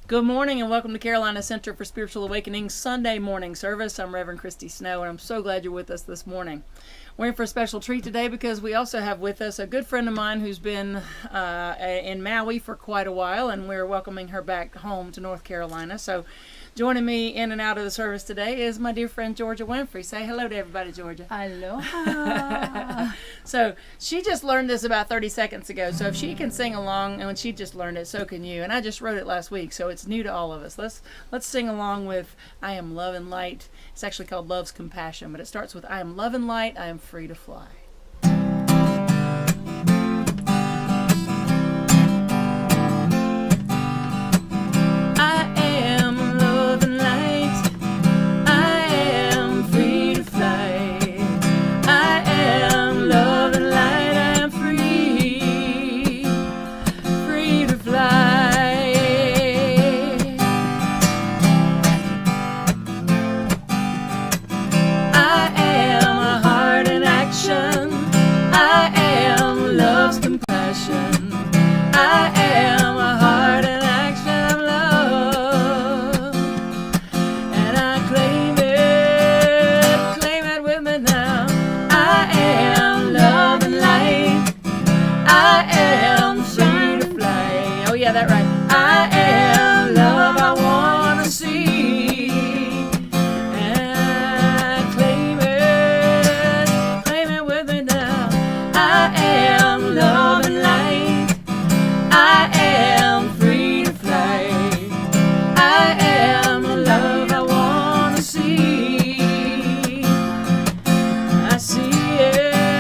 Good morning and welcome to Carolina Center for Spiritual Awakening Sunday morning service. I'm Reverend Christy and I'm so glad you're with us this morning. We're in for a special treat today because we also have with us a good friend of mine who's been in Maui for quite a while, and we're welcoming her back home to North Carolina. So joining me in and out of the service today is my dear friend Georgia Winfrey. Say hello to everybody, Georgia. Aloha. So she just learned this about 30 seconds ago. So if she can sing along, and when she just learned it, so can you. And I just wrote it last week, so it's new to all of us. Let's sing along with I Am Love and Light. It's actually called Love's Compassion, but it starts with I am love and light, I am free to fly. I see it.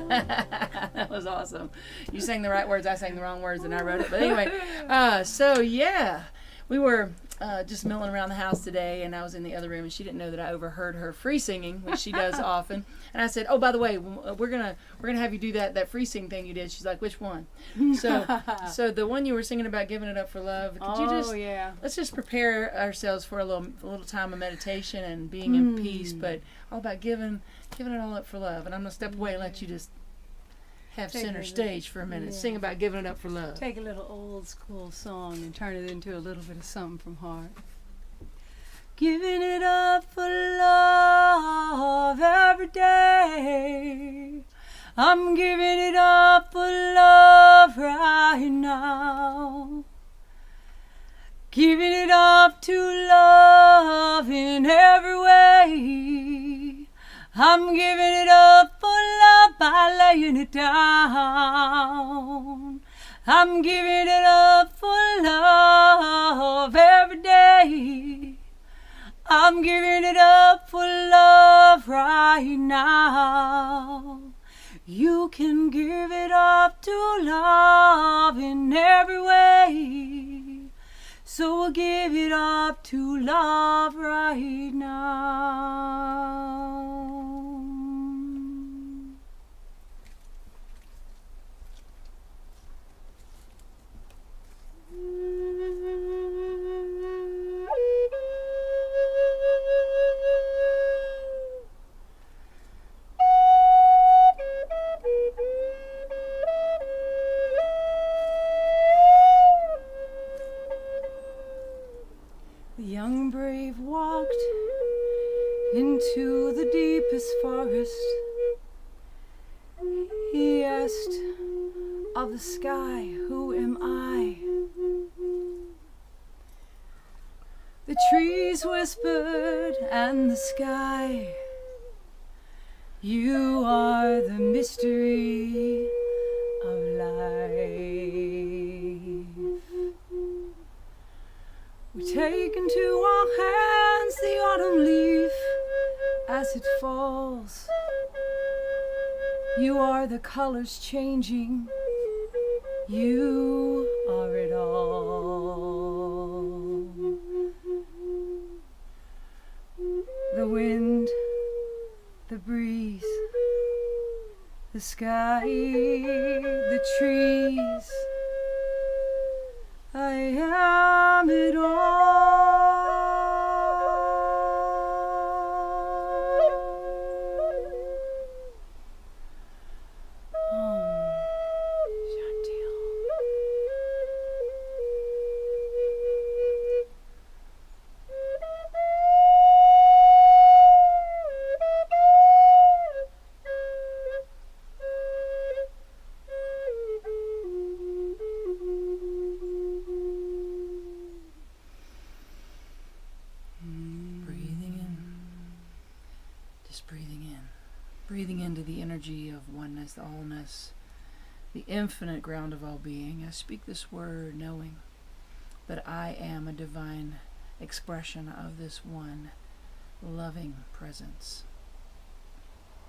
That was awesome. You sang the right words, I sang the wrong words, and I wrote it. But anyway, so yeah, we were just milling around the house today, and I was in the other room, and she didn't know that I overheard her free singing, which she does often. And I said, "Oh, by the way, we're gonna have you do that free sing thing you did." She's like, "Which one?" So the one you were singing about giving it up for love. Could you just let's just prepare ourselves for a little time of meditation and being in peace, but all about giving it all up for love. And I'm gonna step away and let you just have center stage for a minute. Yeah. Sing about giving it up for love. Take a little old school song and turn it into a little bit of something from heart. Giving it up for love every day. I'm giving it up for love right now. Giving it up to love in every way. I'm giving it up for love by laying it down. I'm giving it up for love every day. I'm giving it up for love right now. You can give it up to love in every way. So we'll give it up to love right now. The young brave walked into the deepest forest. He asked of the sky, "Who am I?" The trees whispered and the sky, "You are the mystery of life." We take into our hands the autumn leaf as it falls. You are the colors changing. You are it all. The wind, the breeze, the sky, the trees. I am it all. Breathing into the energy of oneness, the allness, the infinite ground of all being. I speak this word knowing that I am a divine expression of this one loving presence.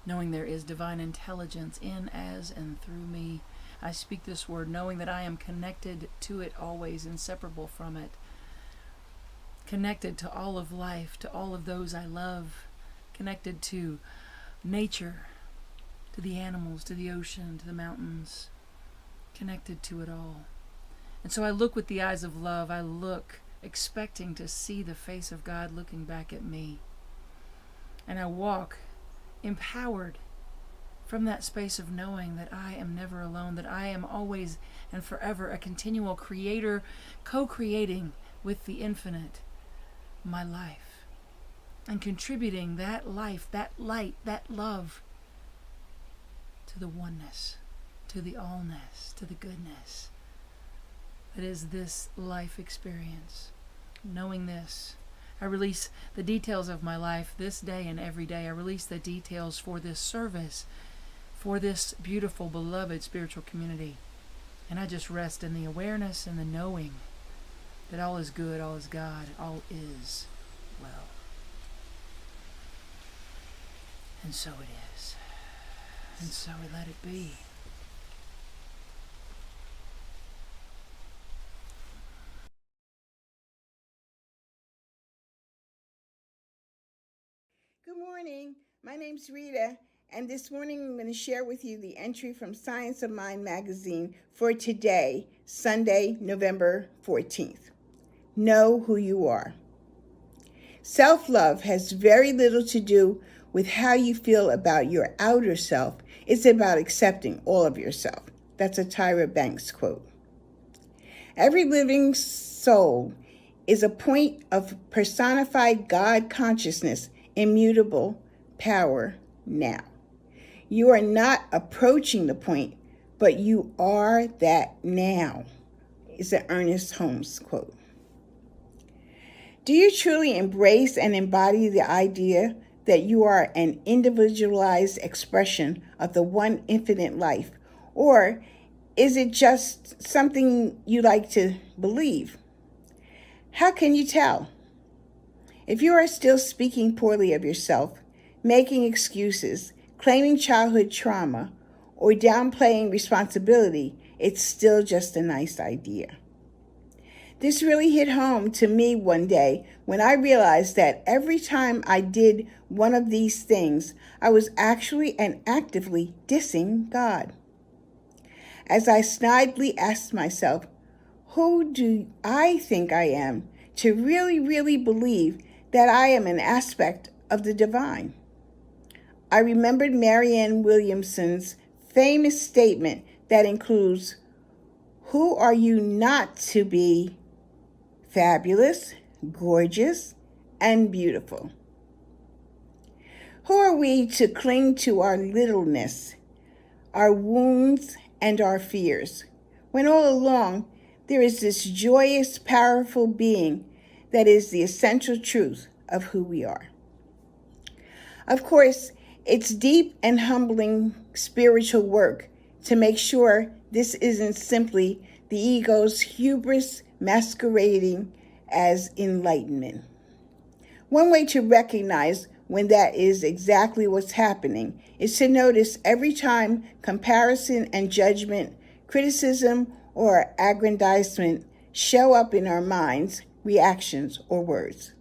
Knowing there is divine intelligence in, as, and through me. I speak this word knowing that I am connected to it always, inseparable from it. Connected to all of life, to all of those I love. Connected to nature, to the animals, to the ocean, to the mountains, connected to it all. And so I look with the eyes of love. I look expecting to see the face of God looking back at me. And I walk empowered from that space of knowing that I am never alone, that I am always and forever a continual creator, co-creating with the infinite my life. And contributing that life, that light, that love to the oneness, to the allness, to the goodness that is this life experience. Knowing this, I release the details of my life this day and every day. I release the details for this service, for this beautiful, beloved spiritual community. And I just rest in the awareness and the knowing that all is good, all is God, all is well. And so it is. And so we let it be. Good morning. My name's Rita, and this morning I'm going to share with you the entry from Science of Mind magazine for today, Sunday, November 14th. Know who you are. Self-love has very little to do with how you feel about your outer self. It's about accepting all of yourself. That's a Tyra Banks quote. Every living soul is a point of personified God consciousness, immutable power now. You are not approaching the point, but you are that now, is an Ernest Holmes quote. Do you truly embrace and embody the idea that you are an individualized expression of the one infinite life? Or is it just something you like to believe? How can you tell? If you are still speaking poorly of yourself, making excuses, claiming childhood trauma, or downplaying responsibility, it's still just a nice idea. This really hit home to me one day when I realized that every time I did one of these things, I was actually and actively dissing God. As I snidely asked myself, who do I think I am to really believe that I am an aspect of the divine? I remembered Marianne Williamson's famous statement that includes, who are you not to be fabulous, gorgeous, and beautiful? Who are we to cling to our littleness, our wounds, and our fears, when all along there is this joyous, powerful being that is the essential truth of who we are? Of course, it's deep and humbling spiritual work to make sure this isn't simply the ego's hubris masquerading as enlightenment. One way to recognize when that is exactly what's happening is to notice every time comparison and judgment, criticism, or aggrandizement show up in our minds, reactions, or words.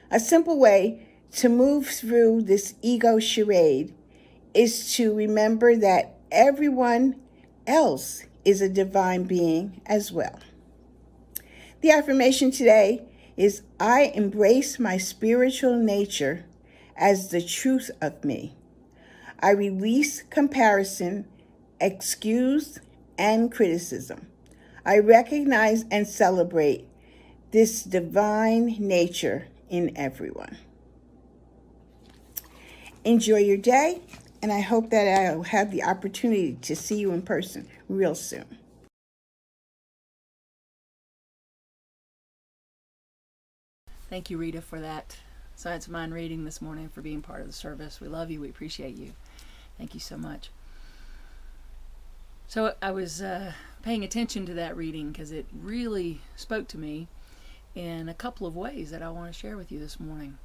A simple way to move through this ego charade is to remember that everyone else is a divine being as well. The affirmation today is, I embrace my spiritual nature as the truth of me. I release comparison, excuse, and criticism. I recognize and celebrate this divine nature in everyone. Enjoy your day, and I hope that I'll have the opportunity to see you in person real soon. Thank you, Rita, for that Science of Mind reading this morning, for being part of the service. We love you. We appreciate you. Thank you so much. So I was paying attention to that reading because it really spoke to me in a couple of ways that I want to share with you this morning.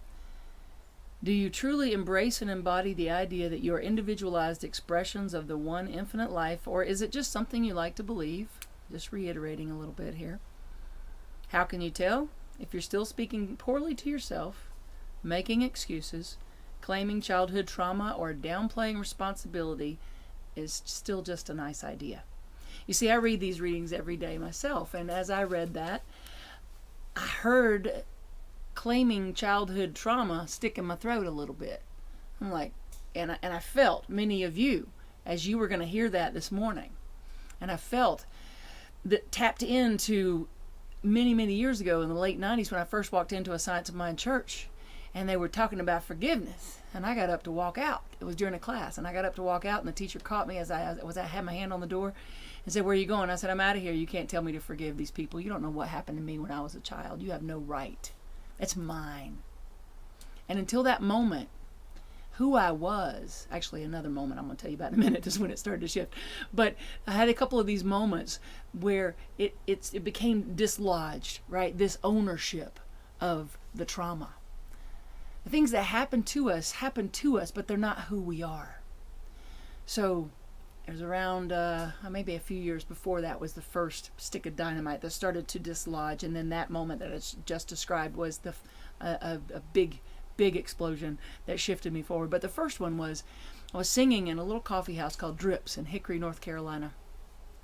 Do you truly embrace and embody the idea that you are individualized expressions of the one infinite life, or is it just something you like to believe? Just reiterating a little bit here. How can you tell? If you're still speaking poorly to yourself, making excuses, claiming childhood trauma, or downplaying responsibility, is still just a nice idea. You see, I read these readings every day myself, and as I read that, I heard claiming childhood trauma stick in my throat a little bit. I'm like, and I felt many of you as you were going to hear that this morning, and I felt that tapped into many years ago in the late 90s when I first walked into a Science of Mind church, and they were talking about forgiveness, and I got up to walk out. It was during a class, and I got up to walk out, and the teacher caught me as I had my hand on the door and said, where are you going? I said, I'm out of here. You can't tell me to forgive these people. You don't know what happened to me when I was a child. You have no right. It's mine. And until that moment, who I was, actually another moment I'm going to tell you about in a minute is when it started to shift, but I had a couple of these moments where it became dislodged, right? This ownership of the trauma. The things that happen to us, but they're not who we are. So it was around maybe a few years before that was the first stick of dynamite that started to dislodge, and then that moment that I just described was a big explosion that shifted me forward. But the first one was I was singing in a little coffee house called Drips in Hickory, North Carolina.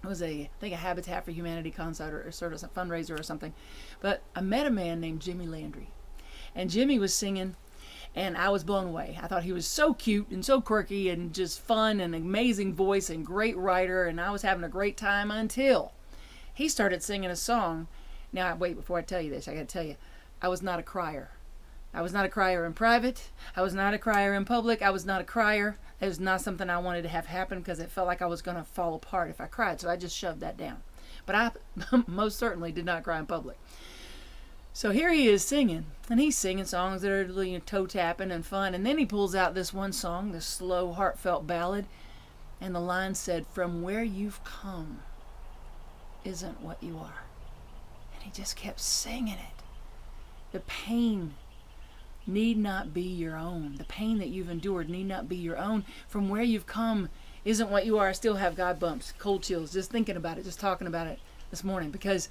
It was I think a Habitat for Humanity concert or sort of a fundraiser or something. But I met a man named Jimmy Landry, and Jimmy was singing, and I was blown away. I thought he was so cute and so quirky and just fun and amazing voice and great writer, and I was having a great time until he started singing a song. Now, wait, before I tell you this, I gotta tell you, I was not a crier. I was not a crier in private. I was not a crier in public. I was not a crier. It was not something I wanted to have happen because it felt like I was going to fall apart if I cried, so I just shoved that down. But I most certainly did not cry in public. So here he is singing, and he's singing songs that are toe-tapping and fun, and then he pulls out this one song, this slow, heartfelt ballad, and the line said, "From where you've come isn't what you are." And he just kept singing it. The pain need not be your own. The pain that you've endured need not be your own. From where you've come isn't what you are. I still have God bumps, cold chills, just thinking about it, just talking about it this morning, because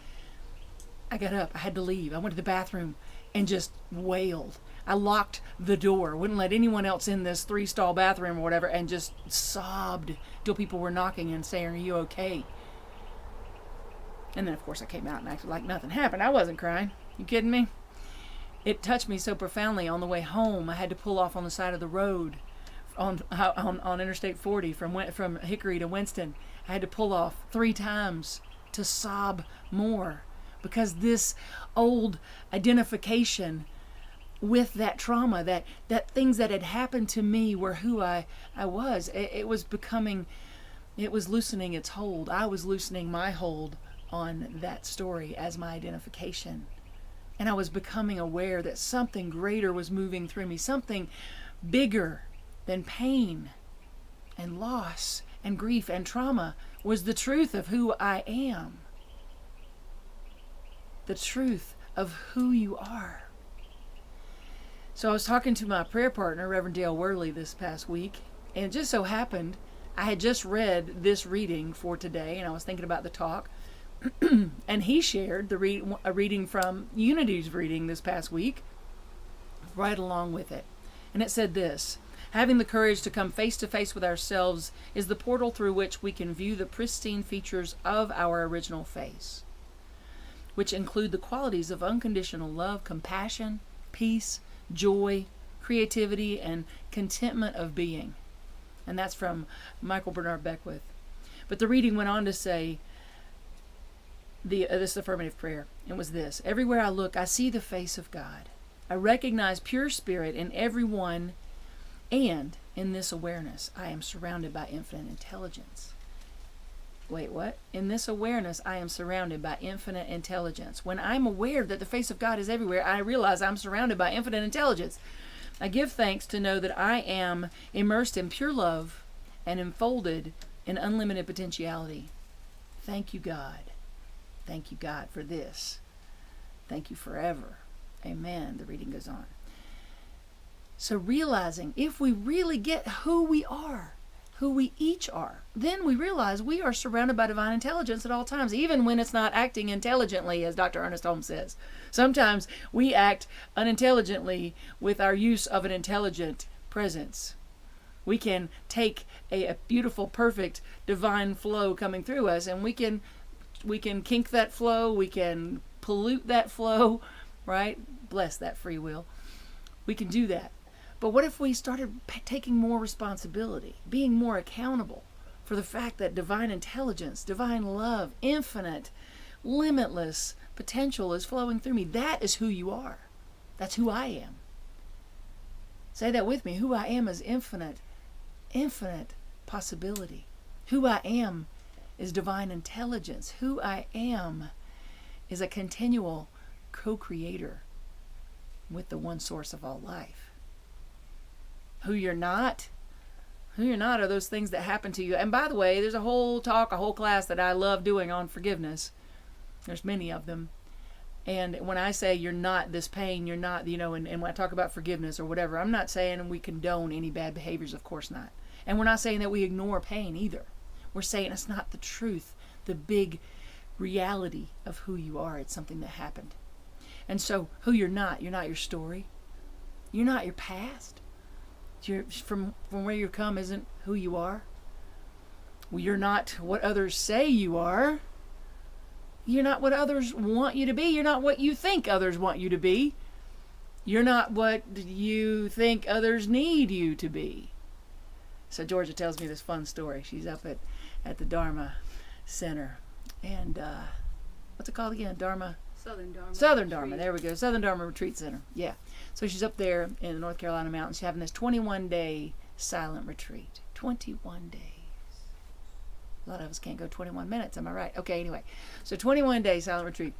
I got up. I had to leave. I went to the bathroom and just wailed. I locked the door, wouldn't let anyone else in this 3-stall bathroom or whatever, and just sobbed till people were knocking and saying, "Are you okay?" And then, of course, I came out and acted like nothing happened. I wasn't crying. You kidding me? It touched me so profoundly. On the way home, I had to pull off on the side of the road on Interstate 40 from Hickory to Winston. I had to pull off 3 times to sob more, because this old identification with that trauma, that things that had happened to me were who I was. It was loosening its hold. I was loosening my hold on that story as my identification. And I was becoming aware that something greater was moving through me, something bigger than pain and loss and grief and trauma was the truth of who I am. The truth of who you are. So I was talking to my prayer partner, Reverend Dale Worley, this past week, and it just so happened I had just read this reading for today, and I was thinking about the talk, and he shared a reading from Unity's reading this past week, right along with it. And it said this: "Having the courage to come face to face with ourselves is the portal through which we can view the pristine features of our original face, which include the qualities of unconditional love, compassion, peace, joy, creativity, and contentment of being." And that's from Michael Bernard Beckwith. But the reading went on to say, this affirmative prayer, it was this: "Everywhere I look, I see the face of God. I recognize pure spirit in everyone, and in this awareness, I am surrounded by infinite intelligence." Wait, what? In this awareness, I am surrounded by infinite intelligence. When I'm aware that the face of God is everywhere, I realize I'm surrounded by infinite intelligence. I give thanks to know that I am immersed in pure love and enfolded in unlimited potentiality. Thank you, God. Thank you, God, for this. Thank you forever. Amen. The reading goes on. So realizing if we really get who we are, who we each are, then we realize we are surrounded by divine intelligence at all times, even when it's not acting intelligently, as Dr. Ernest Holmes says. Sometimes we act unintelligently with our use of an intelligent presence. We can take a beautiful, perfect, divine flow coming through us, and we can kink that flow, we can pollute that flow, right? Bless that free will. We can do that. But what if we started taking more responsibility, being more accountable for the fact that divine intelligence, divine love, infinite, limitless potential is flowing through me? That is who you are. That's who I am. Say that with me. Who I am is infinite possibility. Who I am is divine intelligence. Who I am is a continual co-creator with the one source of all life. Who you're not are those things that happen to you. And by the way, there's a whole class that I love doing on forgiveness. There's many of them. And when I say you're not this pain, you're not, and when I talk about forgiveness or whatever, I'm not saying we condone any bad behaviors, of course not. And we're not saying that we ignore pain either. We're saying it's not the truth, the big reality of who you are. It's something that happened. And so who you're not your story. You're not your past. From where you come isn't who you are. Well, you're not what others say you are. You're not what others want you to be. You're not what you think others want you to be. You're not what you think others need you to be. So Georgia tells me this fun story. She's up at the Dharma Center. And what's it called again? Southern Dharma. Southern Dharma. There we go. Southern Dharma Retreat Center. Yeah. So she's up there in the North Carolina mountains. She's having this 21-day silent retreat. 21 days. A lot of us can't go 21 minutes. Am I right? Okay, anyway. So 21-day silent retreat.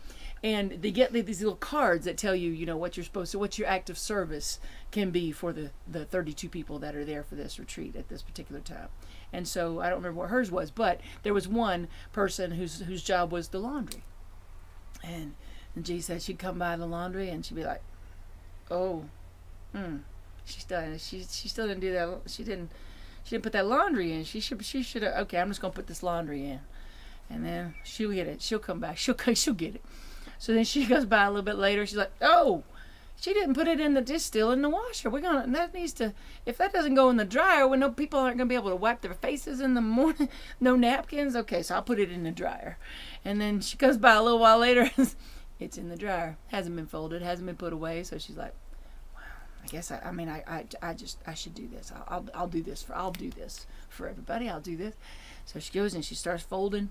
And they get these little cards that tell you, what you're supposed to, what your act of service can be for the 32 people that are there for this retreat at this particular time. And so I don't remember what hers was, but there was one person whose job was the laundry. And G said she'd come by the laundry and she'd be like, she still didn't do that. She didn't put that laundry in. She should have. Okay, I'm just gonna put this laundry in, and then she'll get it. She'll come back. She'll get it. So then she goes by a little bit later. She's like, she didn't put it in it's still in the washer. If that doesn't go in the dryer, people aren't gonna be able to wipe their faces in the morning. No napkins. Okay, so I'll put it in the dryer. And then she goes by a little while later. It's in the dryer. Hasn't been folded. Hasn't been put away. So she's like, I guess I should do this. I'll do this for everybody. I'll do this. So she goes and she starts folding,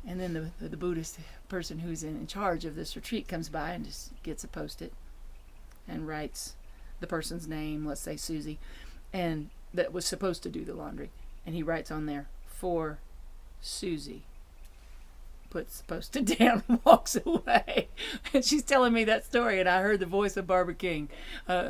and then the Buddhist person who's in charge of this retreat comes by and just gets a Post-it and writes the person's name, let's say Susie, and that was supposed to do the laundry, and he writes on there, for Susie. Puts the Post-it down and walks away. And she's telling me that story, and I heard the voice of Barbara King,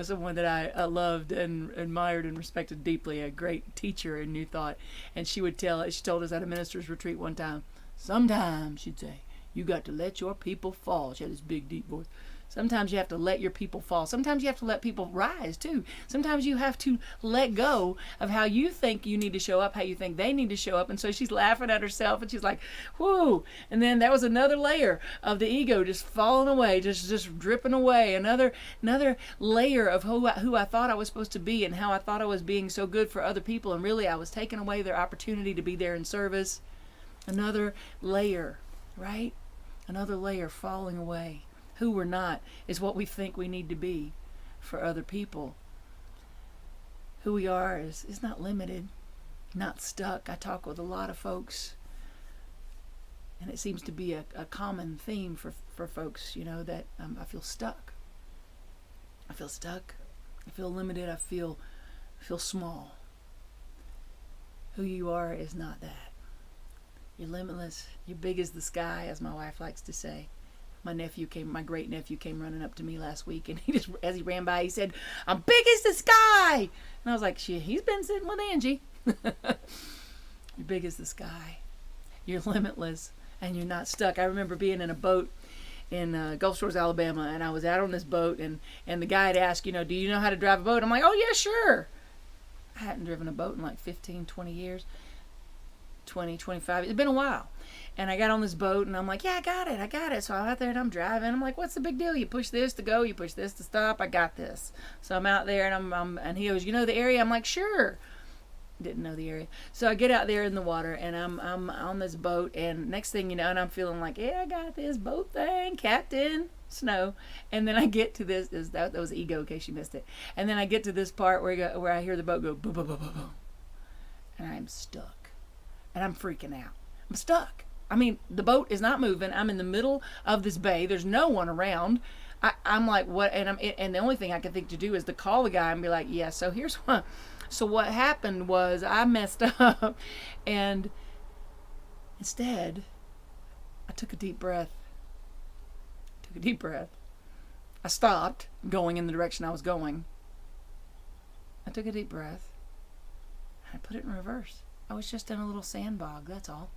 someone that I loved and admired and respected deeply, a great teacher in New Thought. And she told us at a minister's retreat one time, sometimes, she'd say, you got to let your people fall. She had this big, deep voice. Sometimes you have to let your people fall. Sometimes you have to let people rise, too. Sometimes you have to let go of how you think you need to show up, how you think they need to show up. And so she's laughing at herself, and she's like, whoo. And then that was another layer of the ego just falling away, just dripping away. Another layer of who I thought I was supposed to be and how I thought I was being so good for other people. And really, I was taking away their opportunity to be there in service. Another layer, right? Another layer falling away. Who we're not is what we think we need to be for other people. Who we are is not limited, not stuck. I talk with a lot of folks, and it seems to be a common theme for folks, that I feel stuck. I feel stuck. I feel limited. I feel small. Who you are is not that. You're limitless. You're big as the sky, as my wife likes to say. My great nephew came running up to me last week, and as he ran by, he said, I'm big as the sky. And I was like, shit, he's been sitting with Angie. You're big as the sky. You're limitless, and you're not stuck. I remember being in a boat in Gulf Shores, Alabama, and I was out on this boat, and the guy had asked, do you know how to drive a boat? I'm like, oh, yeah, sure. I hadn't driven a boat in like 15, 20 years. 20, 25. It's been a while. And I got on this boat, and I'm like, yeah, I got it. So I'm out there, and I'm driving. I'm like, what's the big deal? You push this to go, you push this to stop. I got this. So I'm out there, and and he goes, you know the area? I'm like, sure. Didn't know the area. So I get out there in the water, and I'm on this boat, and next thing you know, and I'm feeling like, yeah, I got this boat thing, Captain Snow. And then I get to this that was ego, in case you missed it. And then I get to this part where I hear the boat go boom, boom, boom, boom, boom, and I'm stuck, and I'm freaking out. I'm stuck. I mean, the boat is not moving. I'm in the middle of this bay. There's no one around. I'm like, what? And the only thing I can think to do is to call the guy and be like, yeah, so here's what. So what happened was I messed up, and instead, I took a deep breath. I stopped going in the direction I was going. I took a deep breath, and I put it in reverse. I was just in a little sand bog, that's all.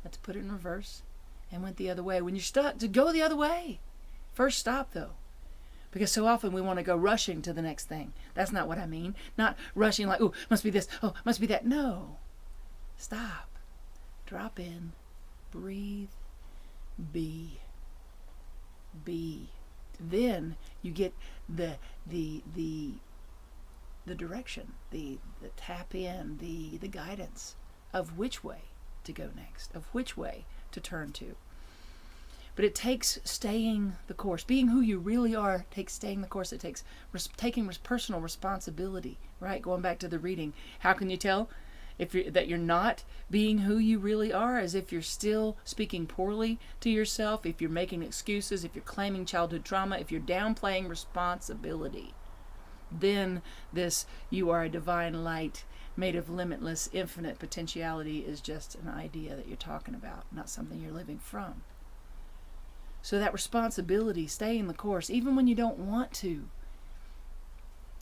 Let's put it in reverse and went the other way. When you're stuck, to go the other way. First stop, though. Because so often we want to go rushing to the next thing. That's not what I mean. Not rushing like, oh, must be this, oh, must be that. No. Stop. Drop in. Breathe. Be. Then you get the direction, the tap in, the guidance of which way to go next, of which way to turn to. But it takes staying the course. Being who you really are takes staying the course. It takes taking personal responsibility, right? Going back to the reading. How can you tell that you're not being who you really are? As if you're still speaking poorly to yourself, if you're making excuses, if you're claiming childhood trauma, if you're downplaying responsibility. Then this you are a divine light made of limitless, infinite potentiality is just an idea that you're talking about, not something you're living from. So that responsibility, staying the course, even when you don't want to.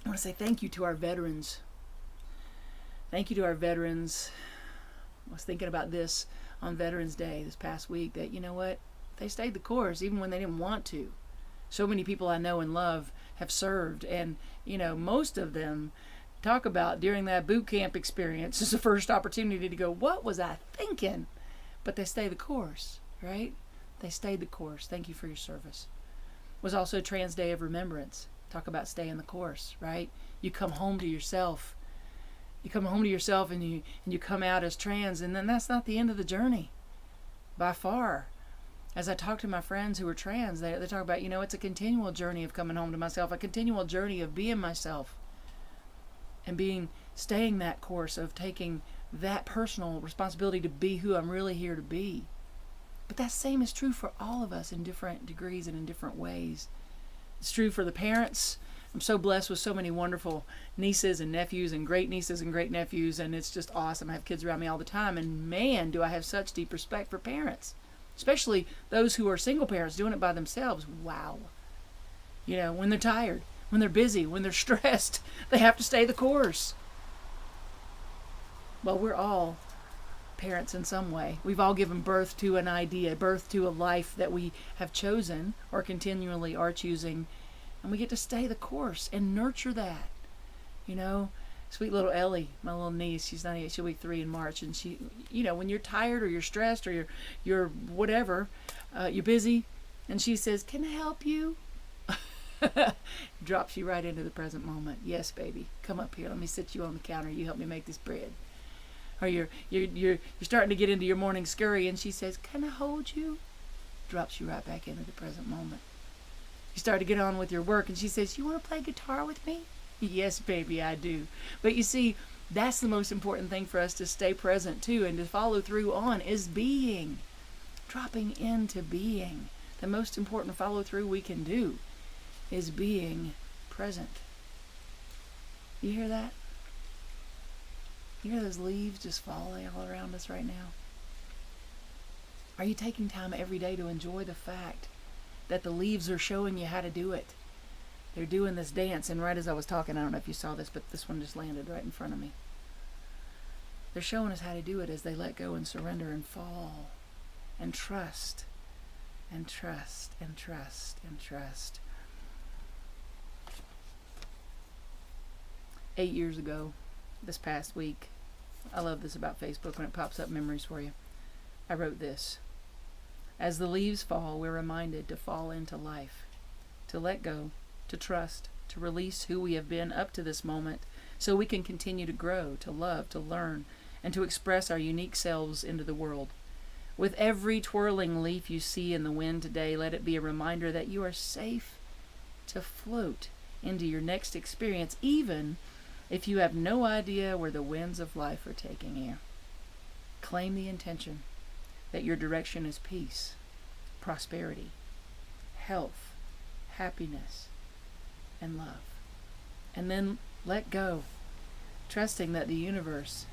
I want to say thank you to our veterans. Thank you to our veterans. I was thinking about this on Veterans Day this past week, that, you know what, they stayed the course even when they didn't want to. So many people I know and love have served, and, you know, most of them talk about during that boot camp experience is the first opportunity to go, what was I thinking? But they stay the course, right? They stayed the course. Thank you for your service. It was also Trans Day of Remembrance. Talk about staying the course, right? You come home to yourself. You come home to yourself and you come out as trans, and then that's not the end of the journey. By far. As I talk to my friends who are trans, they talk about, you know, it's a continual journey of coming home to myself, a continual journey of being myself. And staying that course of taking that personal responsibility to be who I'm really here to be. But that same is true for all of us in different degrees and in different ways. It's true for the parents. I'm so blessed with so many wonderful nieces and nephews and great nieces and great nephews, and it's just awesome. I have kids around me all the time, and man, do I have such deep respect for parents, especially those who are single parents doing it by themselves. Wow. You know, when they're tired, when they're busy, when they're stressed, they have to stay the course. Well, we're all parents in some way. We've all given birth to an idea, birth to a life that we have chosen or continually are choosing, and we get to stay the course and nurture that. You know, sweet little Ellie, my little niece, she's not yet, she'll be 3 in March, and she, you know, when you're tired or you're stressed or you're whatever, you're busy, and she says, "Can I help you?" Drops you right into the present moment. Yes, baby, come up here. Let me sit you on the counter. You help me make this bread. Or you're starting to get into your morning scurry, and she says, "Can I hold you?" Drops you right back into the present moment. You start to get on with your work, and she says, "You want to play guitar with me?" Yes, baby, I do. But you see, that's the most important thing for us to stay present to and to follow through on is being. Dropping into being. The most important follow through we can do is being present. You hear that? You hear those leaves just falling all around us right now? Are you taking time every day to enjoy the fact that the leaves are showing you how to do it? They're doing this dance, and right as I was talking, I don't know if you saw this, but this one just landed right in front of me. They're showing us how to do it as they let go and surrender and fall and trust and trust and trust and trust. 8 years ago, this past week, I love this about Facebook when it pops up memories for you. I wrote this: as the leaves fall, we're reminded to fall into life, to let go, to trust, to release who we have been up to this moment so we can continue to grow, to love, to learn, and to express our unique selves into the world. With every twirling leaf you see in the wind today, let it be a reminder that you are safe to float into your next experience, even if you have no idea where the winds of life are taking you. Claim the intention that your direction is peace, prosperity, health, happiness, and love. And then let go, trusting that the universe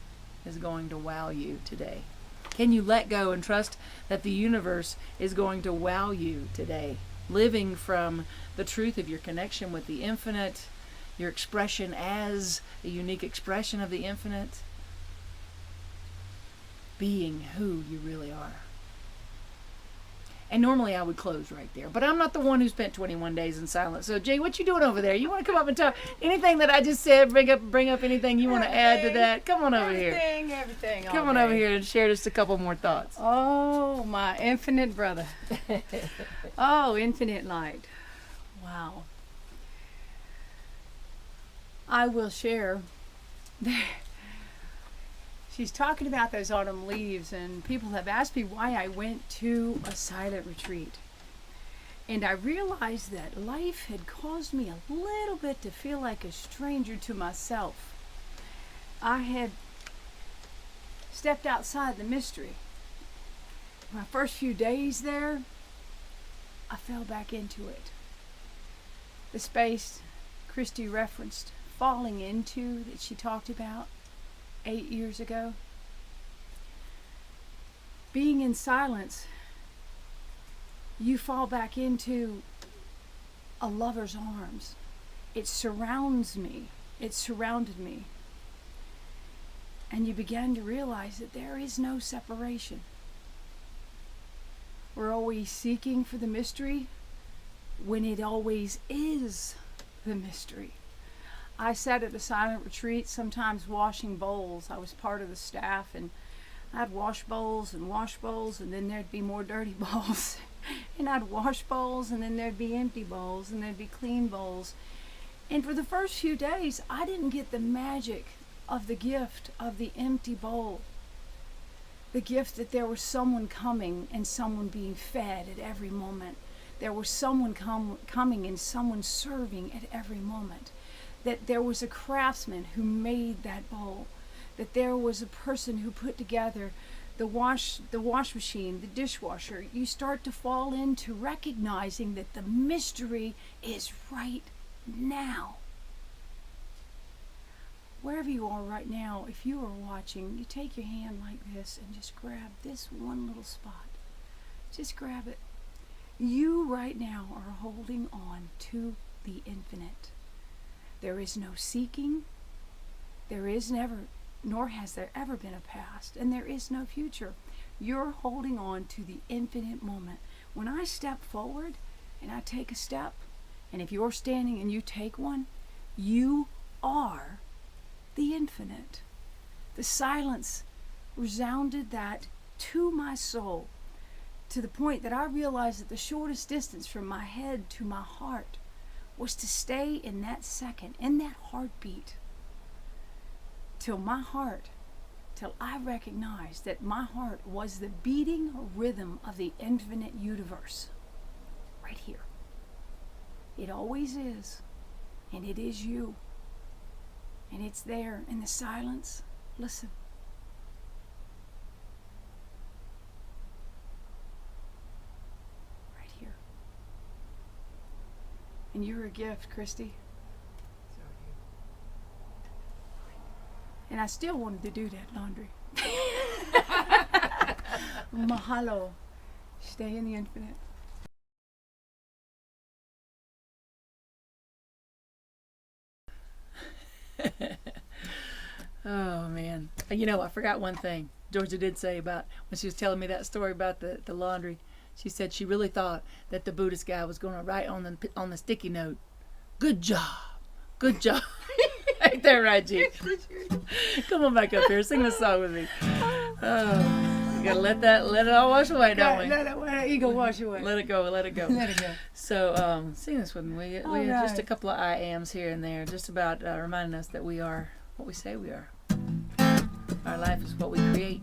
is going to wow you today. Can you let go and trust that the universe is going to wow you today? Living from the truth of your connection with the infinite, your expression as a unique expression of the infinite, being who you really are. And normally I would close right there. But I'm not the one who spent 21 days in silence. So, Jay, what you doing over there? You want to come up and talk? Anything that I just said, bring up anything you want to add to that? Come on over here. Everything. Come on over here and share just a couple more thoughts. Oh, my infinite brother. Oh, infinite light. Wow. I will share. She's talking about those autumn leaves, and people have asked me why I went to a silent retreat. And I realized that life had caused me a little bit to feel like a stranger to myself. I had stepped outside the mystery. My first few days there, I fell back into it. The space Christy referenced falling into that she talked about 8 years ago. Being in silence, you fall back into a lover's arms. It surrounds me. It surrounded me. And you began to realize that there is no separation. We're always seeking for the mystery when it always is the mystery. I sat at a silent retreat, sometimes washing bowls. I was part of the staff, and I'd wash bowls, and then there'd be more dirty bowls. And I'd wash bowls, and then there'd be empty bowls, and there'd be clean bowls. And for the first few days, I didn't get the magic of the gift of the empty bowl. The gift that there was someone coming and someone being fed at every moment. There was someone coming and someone serving at every moment. That there was a craftsman who made that bowl, that there was a person who put together the wash machine, the dishwasher. You start to fall into recognizing that the mystery is right now. Wherever you are right now, if you are watching, you take your hand like this and just grab this one little spot. Just grab it. You right now are holding on to the infinite. There is no seeking. There is never, nor has there ever been a past, and there is no future. You're holding on to the infinite moment. When I step forward and I take a step, and if you're standing and you take one, you are the infinite. The silence resounded that to my soul, to the point that I realized that the shortest distance from my head to my heart was to stay in that second, in that heartbeat, till I recognized that my heart was the beating rhythm of the infinite universe, right here. It always is, and it is you, and it's there in the silence. Listen. And you're a gift, Christy. And I still wanted to do that laundry. Mahalo. Stay in the infinite. Oh, man. You know, I forgot one thing Georgia did say about when she was telling me that story about the laundry. She said she really thought that the Buddhist guy was going to write on the sticky note, "Good job, good job." Ain't that right, G? Come on back up here, sing this song with me. Oh, you gotta let it all wash away, don't we? Let it ego wash away. Let it go, let it go. Let it go. So, sing this with me. We All have just right. a couple of I ams here and there, just about reminding us that we are what we say we are. Our life is what we create.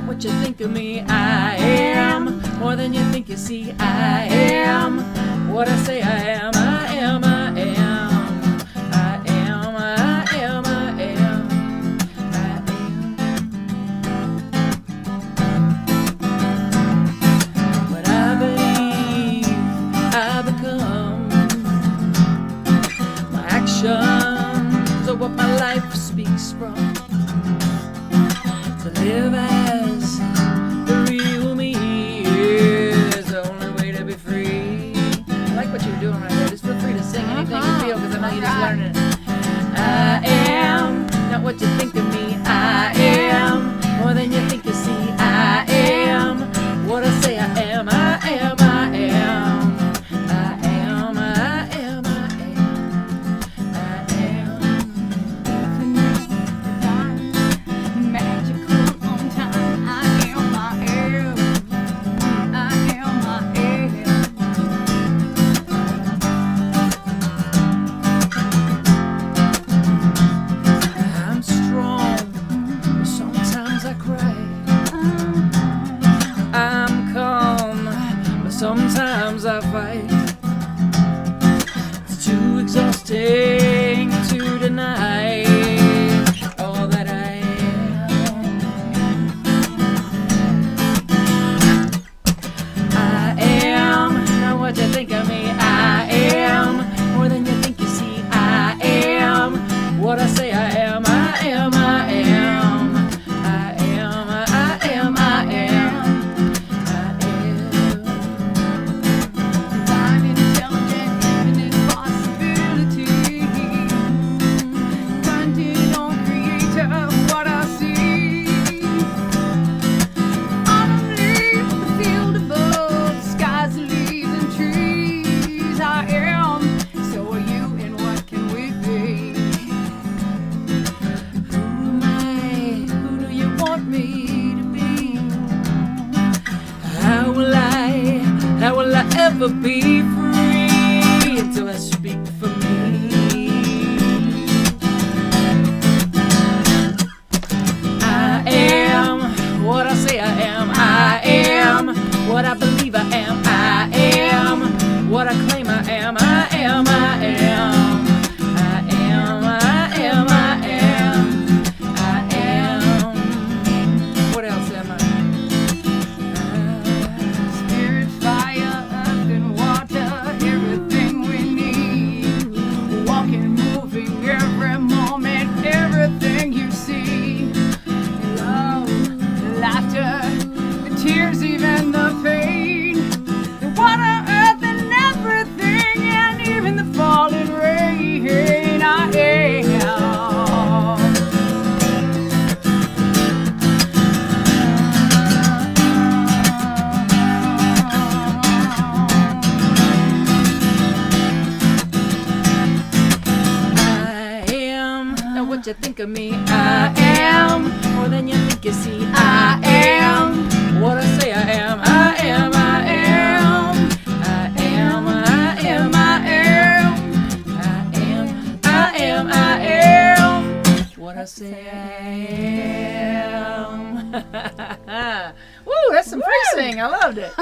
What you think of me, I am more than you think you see. I am what I say I am. I am, I am, I am, I am, I am, I am. What I believe I become. My actions are what my life speaks from. To live as the real me is the only way to be free. I like what you're doing right there. Just feel free to sing anything you feel, because I know you're just learning it. what you think of me. I am more than you think you see. I am what I say I am. I am, I am. I am, I am, I am. I am. Magical on time. I am, I am. I am, I am. I'm strong, but sometimes I cry. I'm calm, but sometimes I fight. It's too exhausting to deny all that I am. I am not what you think of me. I am more than you think you see. I am what I say I am. I am, I am. I am, I am, I am. I am. Divine, intelligent, infinite possibility. Granted on creator, what I see. Autumn leaves, the field above, skies, leaves, and trees. I am, so are you, and what can we be? Who am I? Who do you want me to be? How will I ever be free until I speak for me? I am what I say I am. I am what I believe I am. I am what I claim I am. I am, I am. I am, I am, I am. I am. What else am I? Spirit, fire, earth, and water, everything we need. Walking, moving, every moment, everything you see. Love, the laughter, the tears, even the pain. The water, earth, and everything, and even the falling rain. I am not what you think of me. I am more than you think you see. I am what I say I am. I am, I am. I am, I am, I am. I am, I am, I am. What I say I am. Woo, that's some free sing. I loved it.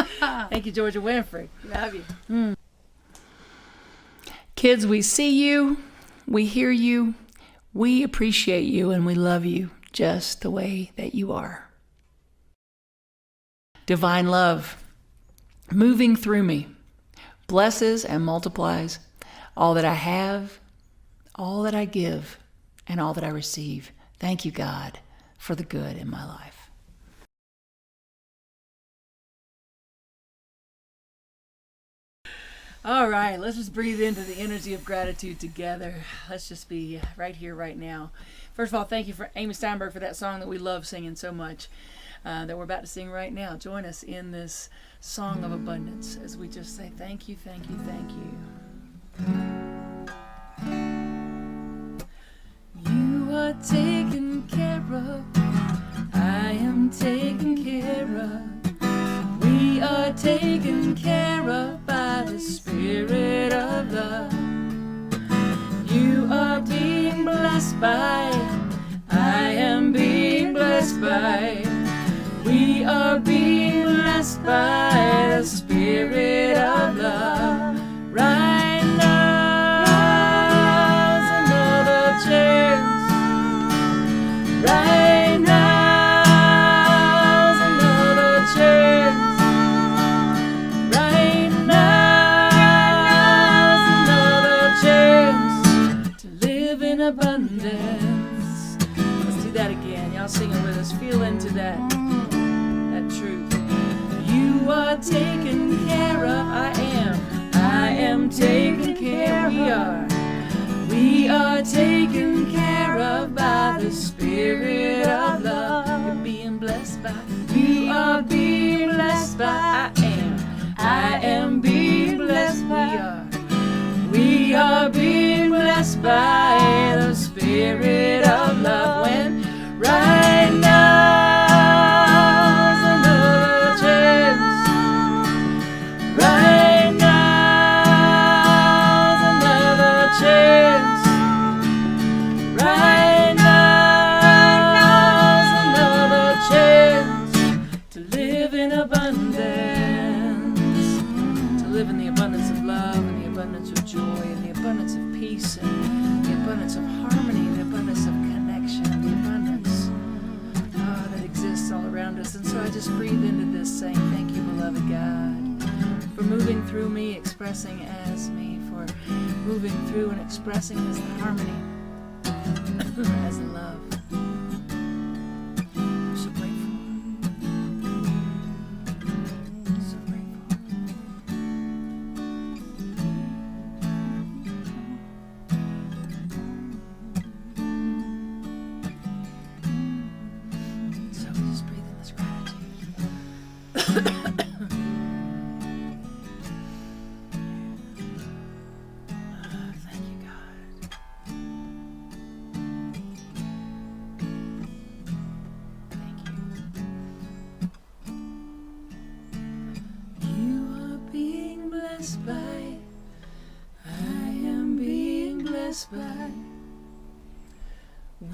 Thank you, Georgia Winfrey. love you. Kids, we see you, we hear you, we appreciate you, and we love you just the way that you are. Divine love, moving through me, blesses and multiplies all that I have, all that I give, and all that I receive. Thank you, God, for the good in my life. All right, let's just breathe into the energy of gratitude together. Let's just be right here, right now. First of all, thank you for Amy Steinberg for that song that we love singing so much, that we're about to sing right now. Join us in this song of abundance as we just say thank you, thank you, thank you. You are taken care of. I am taken care of. We are taken care of by the Spirit of love. You are being blessed by, I am being blessed by. We are being blessed by the Spirit of love. Right now's another chance. Right now's another chance. Right now's another chance to live in abundance. Let's do that again. Y'all sing it with us. Feel into that truth. You are taken care of. I am taken care of. We are taken care of by by the Spirit of love. You're being blessed by. We are being blessed by. I am being blessed by. We are being blessed by the Spirit of love. When right now's another chance. Right now's another chance. Right now's another chance to live in abundance. To live in the abundance of love and the abundance of joy and the abundance of peace and the abundance of harmony, the abundance of connection, the abundance that exists all around us. And so I just breathe into this saying, thank you, beloved God, for moving through me, expressing as me, for moving through and expressing as the harmony, as the love. I'm so grateful. So grateful. So we just breathe in this gratitude. Thank you, God. Thank you. You are being blessed by. I am being blessed by.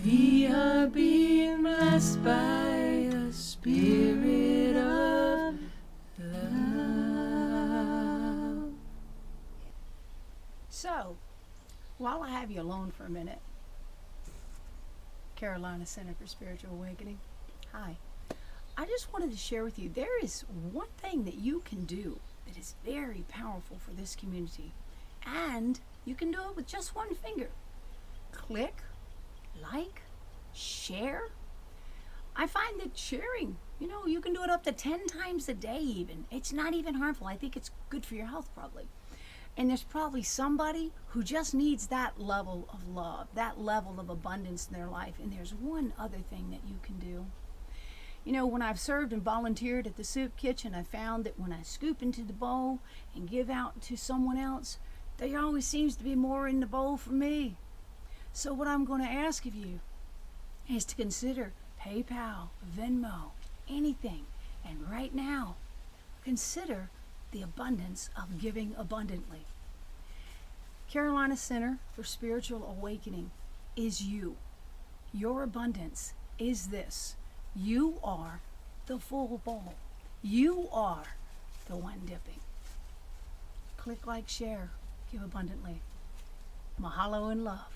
We are being blessed by the Spirit of love. So, while I have you alone for a minute, Carolina Center for Spiritual Awakening, hi. I just wanted to share with you, there is one thing that you can do that is very powerful for this community. And you can do it with just one finger. Click, like, share. I find that sharing, you can do it up to 10 times a day even. It's not even harmful. I think it's good for your health probably. And there's probably somebody who just needs that level of love, that level of abundance in their life. And there's one other thing that you can do. When I've served and volunteered at the soup kitchen, I found that when I scoop into the bowl and give out to someone else, there always seems to be more in the bowl for me. So what I'm going to ask of you is to consider PayPal, Venmo, anything. And right now, consider the abundance of giving abundantly. Carolina Center for Spiritual Awakening is you. Your abundance is this. You are the full bowl. You are the one dipping. Click, like, share, give abundantly. Mahalo and love.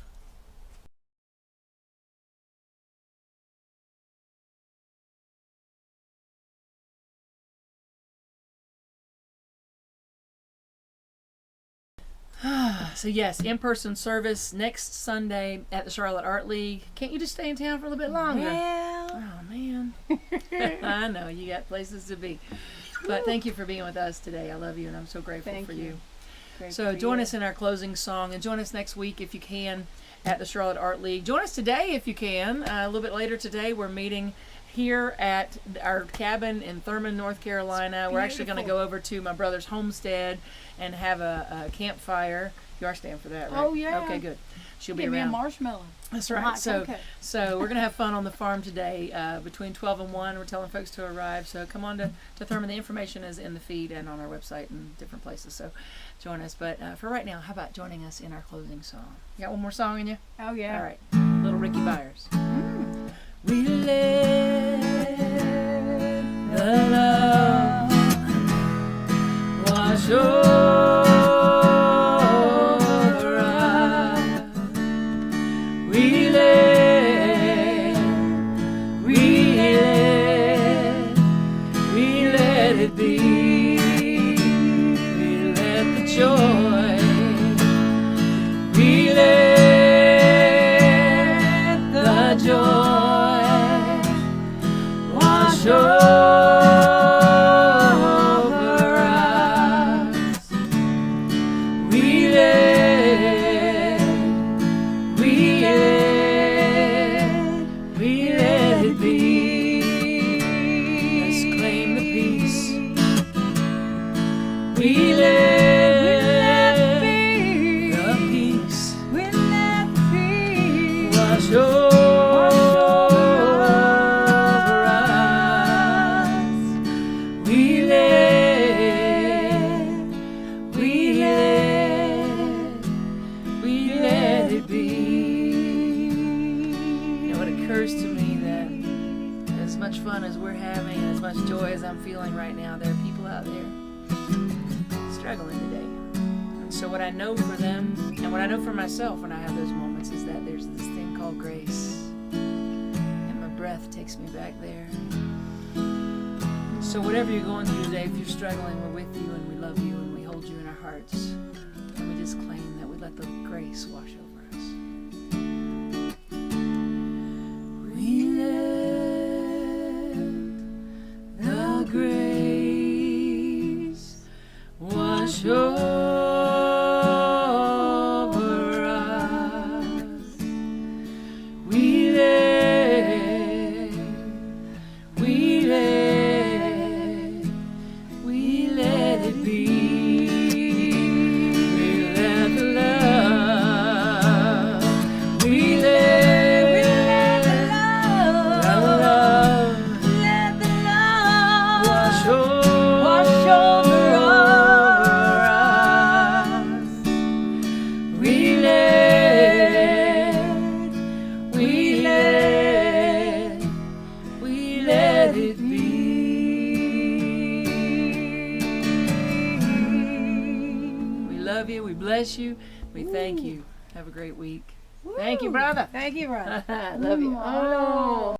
So yes, in-person service next Sunday at the Charlotte Art League. Can't you just stay in town for a little bit longer? Well, Oh man. I know you got places to be. But thank you for being with us today. I love you and I'm so grateful Thank for you. you. great So for join you. us in our closing song and join us next week if you can at the Charlotte Art League. Join us today if you can. A little bit later today we're meeting here at our cabin in Thurman, North Carolina. We're actually going to go over to my brother's homestead and have a campfire. You are staying for that, right? Oh, yeah. Okay, good. She'll be Give me a around. marshmallow. That's Some right. hot So, cocoa. so we're gonna have fun on the farm today between 12 and 1. We're telling folks to arrive. So come on to Thurman. The information is in the feed and on our website and different places. So join us. But for right now, how about joining us in our closing song? You got one more song in you? Oh, yeah. All right. Little Ricky Byers. We let the love wash over us. We let it be. We let the joy. We let the joy wash over us. much joy as I'm feeling right now. There are people out there struggling today. And so what I know for them and what I know for myself when I have those moments is that there's this thing called grace. And my breath takes me back there. So whatever you're going through today, if you're struggling, we're with you and we love you and we hold you in our hearts. And we just claim that we let the grace wash over us. We let the grace wash over us. We let it be. We let the love. We let the love. Let the love Wash over us. We let it be. We love you. We bless you. We thank you. Have a great week. Thank you, brother. Thank you, brother. Love you. Oh.